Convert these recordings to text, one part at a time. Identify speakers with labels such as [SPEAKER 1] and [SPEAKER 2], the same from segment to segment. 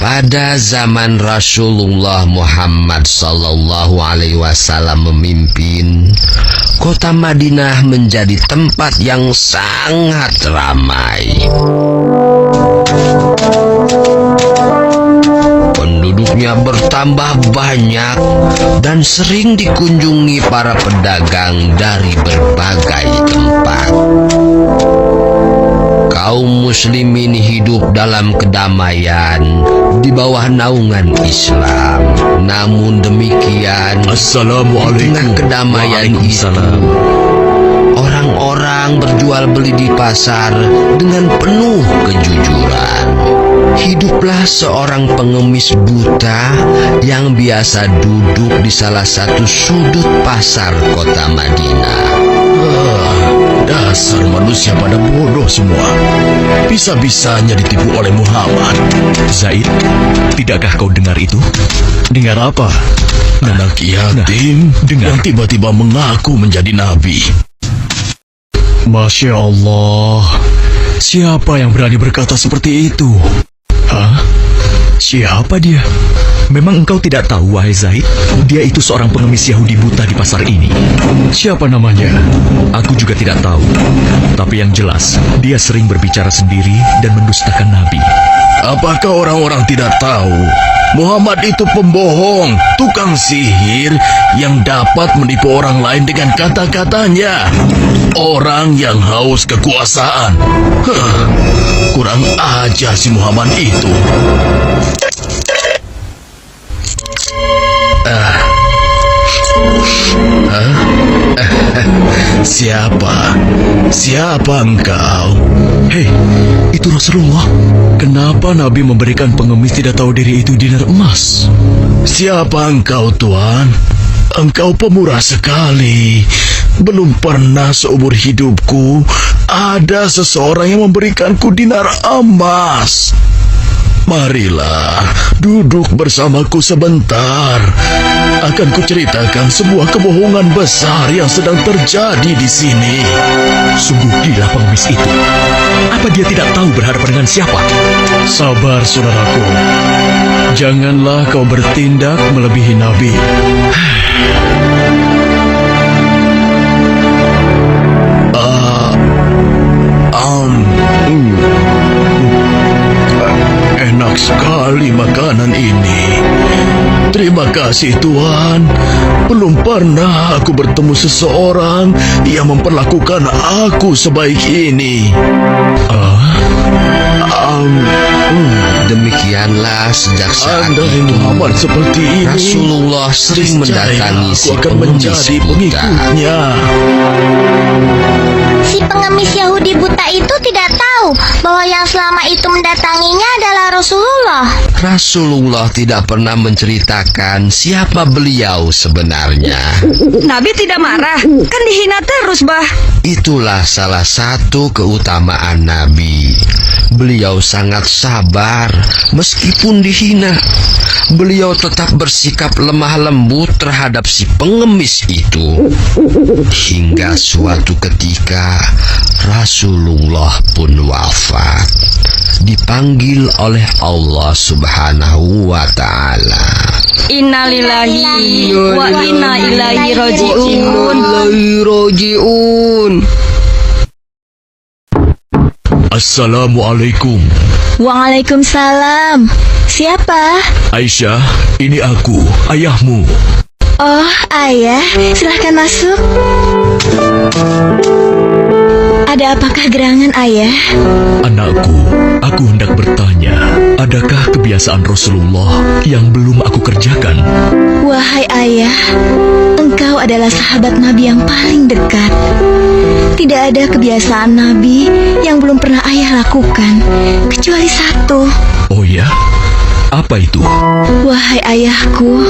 [SPEAKER 1] Pada zaman Rasulullah Muhammad SAW memimpin, kota Madinah menjadi tempat yang sangat ramai. Penduduknya bertambah banyak dan sering dikunjungi para pedagang dari berbagai tempat. Kaum muslimin hidup dalam kedamaian di bawah naungan Islam. Namun demikian, dengan kedamaian itu, orang-orang berjual beli di pasar dengan penuh kejujuran. Hiduplah seorang pengemis buta yang biasa duduk di salah satu sudut pasar kota Madinah.
[SPEAKER 2] Dasar manusia pada bodoh semua. Bisa-bisanya ditipu oleh Muhammad.
[SPEAKER 3] Zaid, tidakkah kau dengar itu?
[SPEAKER 2] Dengar apa? Anak yatim yang tiba-tiba mengaku menjadi nabi.
[SPEAKER 3] Masya Allah. Siapa yang berani berkata seperti itu? Hah? Siapa dia? Memang engkau tidak tahu, wahai Zaid? Dia itu seorang pengemis Yahudi buta di pasar ini. Siapa namanya? Aku juga tidak tahu. Tapi yang jelas, dia sering berbicara sendiri dan mendustakan Nabi.
[SPEAKER 2] Apakah orang-orang tidak tahu? Muhammad itu pembohong, tukang sihir yang dapat menipu orang lain dengan kata-katanya. Orang yang haus kekuasaan. Kurang ajar si Muhammad itu. Siapa engkau?
[SPEAKER 3] Hei, itu Rasulullah. Kenapa Nabi memberikan pengemis tidak tahu diri itu dinar emas?
[SPEAKER 2] Siapa engkau, Tuan? Engkau pemurah sekali. Belum pernah seumur hidupku ada seseorang yang memberikanku dinar emas. Marilah, duduk bersamaku sebentar. Akan kuceritakan sebuah kebohongan besar yang sedang terjadi di sini.
[SPEAKER 3] Sungguh gila pengemis itu. Apa dia tidak tahu berhadapan dengan siapa?
[SPEAKER 2] Sabar, saudaraku. Janganlah kau bertindak melebihi Nabi. Enak sekali makanan ini. Terima kasih, Tuan. Belum pernah aku bertemu seseorang yang memperlakukan aku sebaik ini.
[SPEAKER 1] Demikianlah sejak saat itu
[SPEAKER 2] Muhammad seperti ini,
[SPEAKER 1] Rasulullah sering mendatangi si pengemis buta.
[SPEAKER 4] Si pengemis Yahudi buta itu tidak tahu bahwa yang selama itu mendatanginya adalah Rasulullah.
[SPEAKER 1] Rasulullah tidak pernah menceritakan siapa beliau sebenarnya.
[SPEAKER 5] Nabi tidak marah, kan dihina terus, Bah.
[SPEAKER 1] Itulah salah satu keutamaan Nabi. Beliau sangat sabar meskipun dihina. Beliau tetap bersikap lemah lembut terhadap si pengemis itu. Hingga suatu ketika Rasulullah pun wafat, dipanggil oleh Allah Subhanahu wa ta'ala.
[SPEAKER 5] Innalillahi wa inna ilaihi raji'un.
[SPEAKER 3] Assalamualaikum.
[SPEAKER 4] Waalaikumsalam. Siapa?
[SPEAKER 3] Aisyah, ini aku, ayahmu.
[SPEAKER 4] Oh, ayah, silahkan masuk. Ada apakah gerangan, ayah?
[SPEAKER 3] Anakku, aku hendak bertanya, adakah kebiasaan Rasulullah yang belum aku kerjakan?
[SPEAKER 4] Wahai ayah, engkau adalah sahabat Nabi yang paling dekat. Tidak ada kebiasaan Nabi yang belum pernah ayah lakukan, kecuali satu.
[SPEAKER 3] Oh ya? Apa itu?
[SPEAKER 4] Wahai ayahku,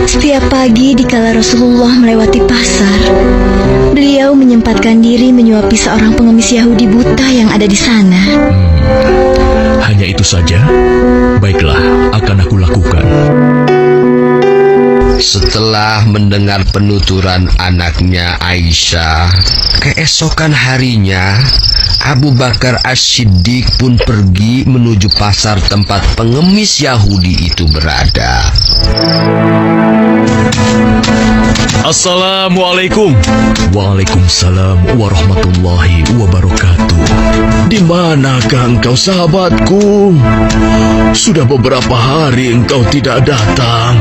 [SPEAKER 4] setiap pagi dikala Rasulullah melewati pasar, beliau menyempatkan diri menyuapi seorang pengemis Yahudi buta yang ada di sana.
[SPEAKER 3] Hanya itu saja? Baiklah, akan aku lakukan.
[SPEAKER 1] Setelah mendengar penuturan anaknya Aisyah, keesokan harinya Abu Bakar As-Siddiq pun pergi menuju pasar tempat pengemis Yahudi itu berada.
[SPEAKER 3] Assalamualaikum. Waalaikumsalam warahmatullahi wabarakatuh.
[SPEAKER 2] Di manakah engkau, sahabatku? Sudah beberapa hari engkau tidak datang.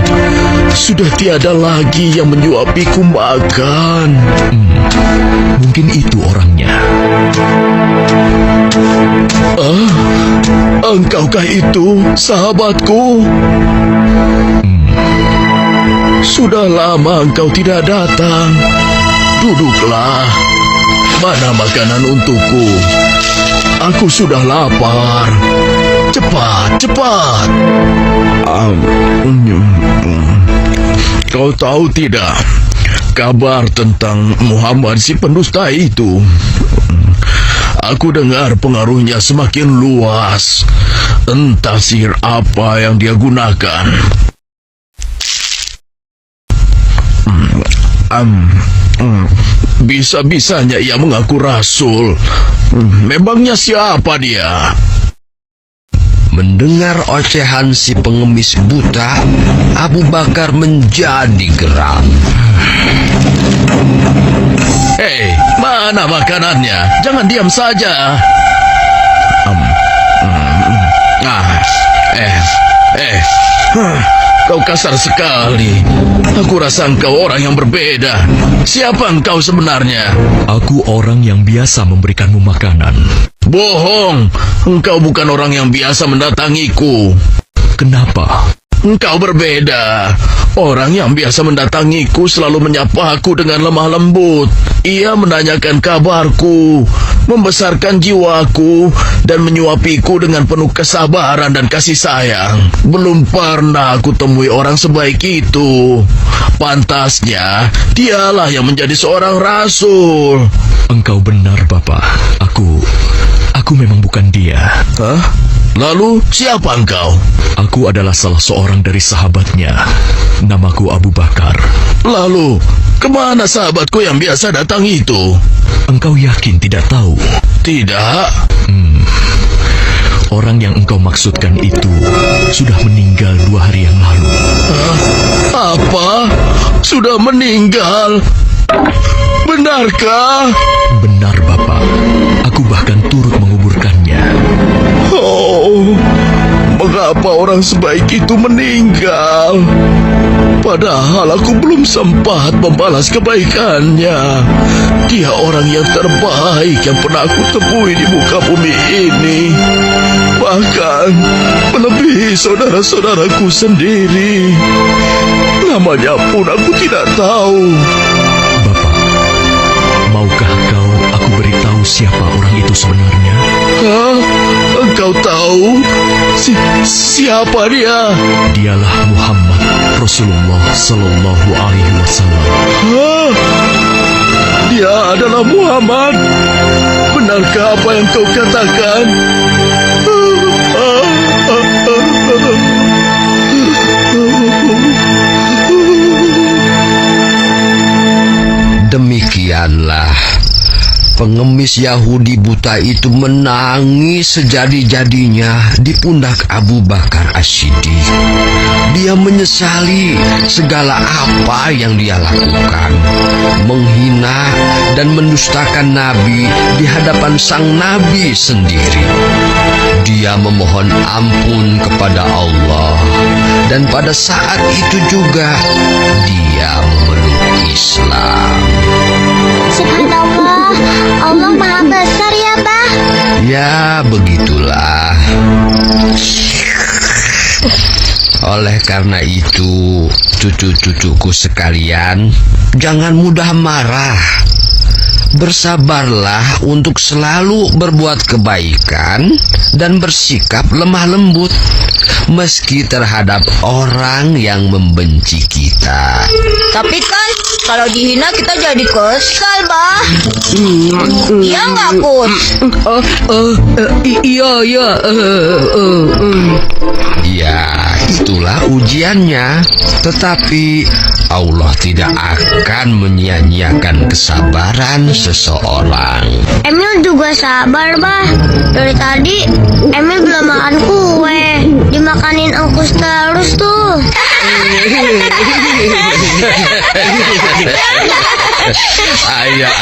[SPEAKER 2] Sudah tiada lagi yang menyuapiku makan.
[SPEAKER 3] Mungkin itu orangnya.
[SPEAKER 2] Engkaukah itu, sahabatku? Sudah lama engkau tidak datang. Duduklah. Mana makanan untukku? Aku sudah lapar. Cepat, cepat. Kau tahu tidak kabar tentang Muhammad si pendusta itu? Aku dengar pengaruhnya semakin luas. Entah sihir apa yang dia gunakan. Bisa-bisanya ia mengaku rasul. Memangnya siapa dia?
[SPEAKER 1] Mendengar ocehan si pengemis buta, Abu Bakar menjadi geram.
[SPEAKER 2] Hei, mana makanannya? Jangan diam saja. Kau kasar sekali. Aku rasa engkau orang yang berbeda. Siapa engkau sebenarnya?
[SPEAKER 3] Aku orang yang biasa memberikanmu makanan.
[SPEAKER 2] Bohong. Engkau bukan orang yang biasa mendatangiku.
[SPEAKER 3] Kenapa?
[SPEAKER 2] Engkau berbeda. Orang yang biasa mendatangiku selalu menyapa aku dengan lemah lembut. Ia menanyakan kabarku, membesarkan jiwaku, dan menyuapiku dengan penuh kesabaran dan kasih sayang. Belum pernah aku temui orang sebaik itu. Pantasnya, dialah yang menjadi seorang rasul.
[SPEAKER 3] Engkau benar, Bapak. Aku memang bukan dia.
[SPEAKER 2] Hah? Lalu, siapa engkau?
[SPEAKER 3] Aku adalah salah seorang dari sahabatnya. Namaku Abu Bakar.
[SPEAKER 2] Lalu, kemana sahabatku yang biasa datang itu?
[SPEAKER 3] Engkau yakin tidak tahu?
[SPEAKER 2] Tidak.
[SPEAKER 3] Orang yang engkau maksudkan itu sudah meninggal 2 hari yang lalu.
[SPEAKER 2] Apa? Sudah meninggal? Benarkah?
[SPEAKER 3] Benar, Bapak. Aku bahkan turut menguburkannya.
[SPEAKER 2] Oh, mengapa orang sebaik itu meninggal? Padahal aku belum sempat membalas kebaikannya. Dia orang yang terbaik yang pernah aku temui di muka bumi ini. Bahkan melebihi saudara-saudaraku sendiri. Namanya pun aku tidak tahu.
[SPEAKER 3] Bapak, maukah aku beritahu siapa orang itu sebenarnya?
[SPEAKER 2] Hah? Engkau tahu? Siapa dia?
[SPEAKER 3] Dialah Muhammad Rasulullah Sallallahu Alaihi Wasallam.
[SPEAKER 2] Hah? Dia adalah Muhammad. Benarkah apa yang kau katakan?
[SPEAKER 1] Demikianlah pengemis Yahudi buta itu menangis sejadi-jadinya di pundak Abu Bakar As-Siddiq. Dia menyesali segala apa yang dia lakukan, menghina dan mendustakan Nabi di hadapan sang Nabi sendiri. Dia memohon ampun kepada Allah, dan pada saat itu juga dia memeluk Islam.
[SPEAKER 4] Subhanallah, Allah Maha Besar ya, Bah.
[SPEAKER 1] Ya, begitulah. Oleh karena itu, cucu-cucuku sekalian, jangan mudah marah. Bersabarlah untuk selalu berbuat kebaikan dan bersikap lemah lembut meski terhadap orang yang membenci kita.
[SPEAKER 5] Tapi kan kalau dihina kita jadi kesal, Bah. Iya nggak, Kus?
[SPEAKER 1] Ya, itulah ujiannya. Tetapi Allah tidak akan menyia-nyiakan kesabaran seseorang.
[SPEAKER 6] Emil juga sabar, Bah. Dari tadi Emil belum makan kue. Dimakanin engkus terus tuh.
[SPEAKER 1] Ayah.